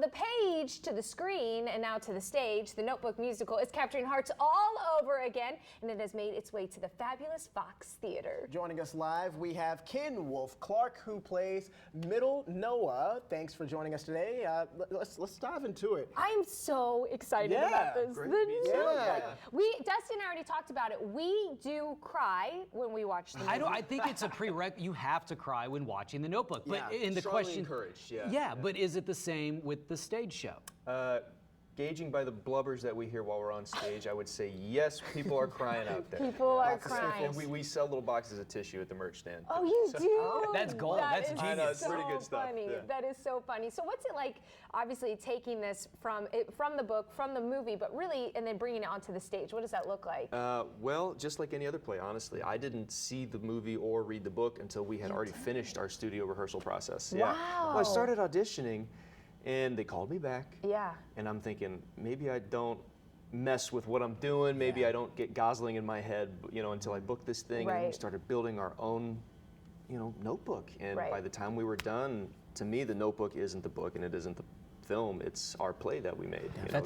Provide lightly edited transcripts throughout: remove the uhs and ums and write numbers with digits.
the page to the screen and now to the stage, the Notebook musical is capturing hearts all over again, and it has made its way to the fabulous Fox Theater. Joining us live, we have Ken Wolf-Clark, who plays Middle Noah. Thanks for joining us today. Let's dive into it. I'm so excited about this. Great. Dusty and I already talked about it. We do cry when we watch the movie. I think it's a prereq. You have to cry when watching The Notebook. But in the strongly question, encouraged, but is it the same with the stage show? Gauging by the blubbers that we hear while we're on stage, I would say yes, people are crying out there. People are crying. And we sell little boxes of tissue at the merch stand. Oh, you do? That's gold. That's is genius. I know, it's so pretty good stuff. funny. Yeah. That is so funny. So what's it like, obviously, taking this from the book, from the movie, but really, and then bringing it onto the stage? What does that look like? Well, just like any other play, honestly. I didn't see the movie or read the book until we had already finished our studio rehearsal process. Wow. Yeah. Well, I started auditioning, and they called me back. Yeah. And I'm thinking, maybe I don't mess with what I'm doing. Maybe I don't get Gosling in my head, until I book this thing. And we started building our own, notebook. And by the time we were done, to me, the Notebook isn't the book and it isn't the film. It's our play that we made. That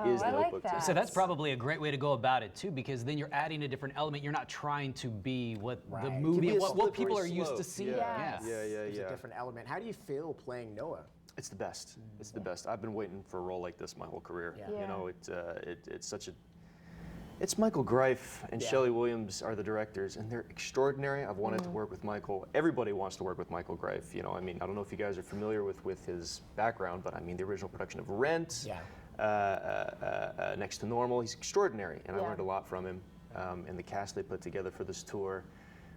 is the Notebook. Like that. So that's probably a great way to go about it too, because then you're adding a different element. You're not trying to be what the movie, what people are used to seeing. Yes. It's a different element. How do you feel playing Noah? It's the best. It's the best. I've been waiting for a role like this my whole career. It's such a. It's Michael Greif and Shelley Williams are the directors, and they're extraordinary. I've wanted to work with Michael. Everybody wants to work with Michael Greif. I don't know if you guys are familiar with his background, but the original production of Rent, Next to Normal, he's extraordinary, and I learned a lot from him. And the cast they put together for this tour.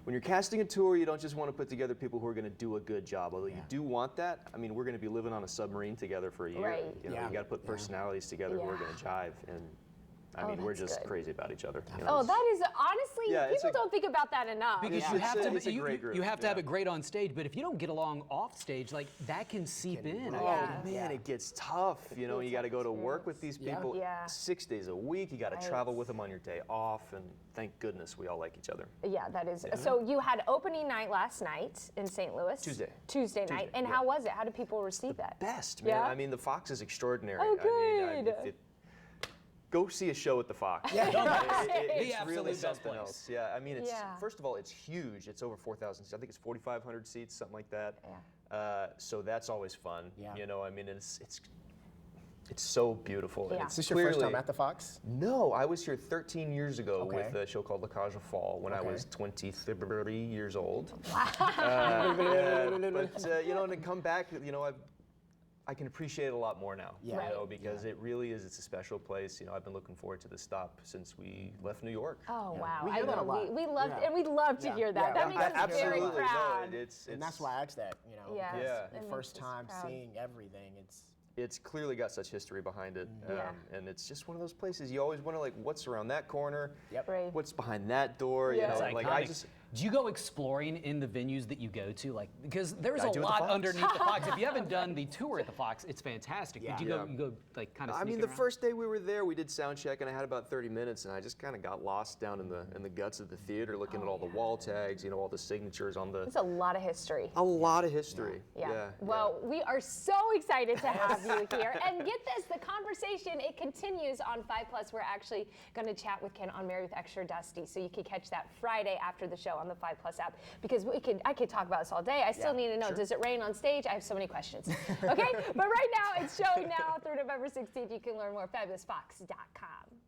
When you're casting a tour, you don't just want to put together people who are going to do a good job, although you do want that. We're going to be living on a submarine together for a year. Right. You got to put personalities together who are going to jive. And we're just crazy about each other. Oh, that is honestly, people don't think about that enough. Because you have to have it great on stage, but if you don't get along off stage, like that can seep in. Man, it gets tough. You got to go to work with these people 6 days a week. You got to travel with them on your day off, and thank goodness we all like each other. Yeah, that is. So you had opening night last night in St. Louis. Tuesday night. And how was it? How did people receive that? Best, man. The Fox is extraordinary. Oh, good. Go see a show at the Fox. It's really something else. Yeah, it's first of all, it's huge. It's over 4,000 seats. I think it's 4,500 seats, something like that. Yeah. So that's always fun. Yeah. It's so beautiful. Yeah. And Is this your first time at the Fox? No, I was here 13 years ago with a show called La Cage aux Folles when I was 23 years old. Wow. But to come back, I can appreciate it a lot more now, because it really is. It's a special place. I've been looking forward to this stop since we left New York. Oh wow! We hear that a lot. We love and we love to hear that. That makes us very proud. No, and that's why I asked that. The first time seeing everything, it's clearly got such history behind it, and it's just one of those places you always wonder, what's around that corner, what's behind that door. Do you go exploring in the venues that you go to? Because there's a lot underneath the Fox. If you haven't done the tour at the Fox, it's fantastic. Did you go kind of sneaking the around? first day we were there, we did sound check, and I had about 30 minutes, and I just kind of got lost down in the guts of the theater, looking at all the wall tags, all the signatures on the. It's a lot of history. A lot of history. Well, we are so excited to have you here. And get this, the conversation, it continues on 5+. We're actually going to chat with Ken on Married with Extra Dusty, so you can catch that Friday after the show on the 5+ app, because I could talk about this all day. I still need to know, does it rain on stage? I have so many questions. Okay, but right now it's showing now through November 16th. You can learn more at fabulousfox.com.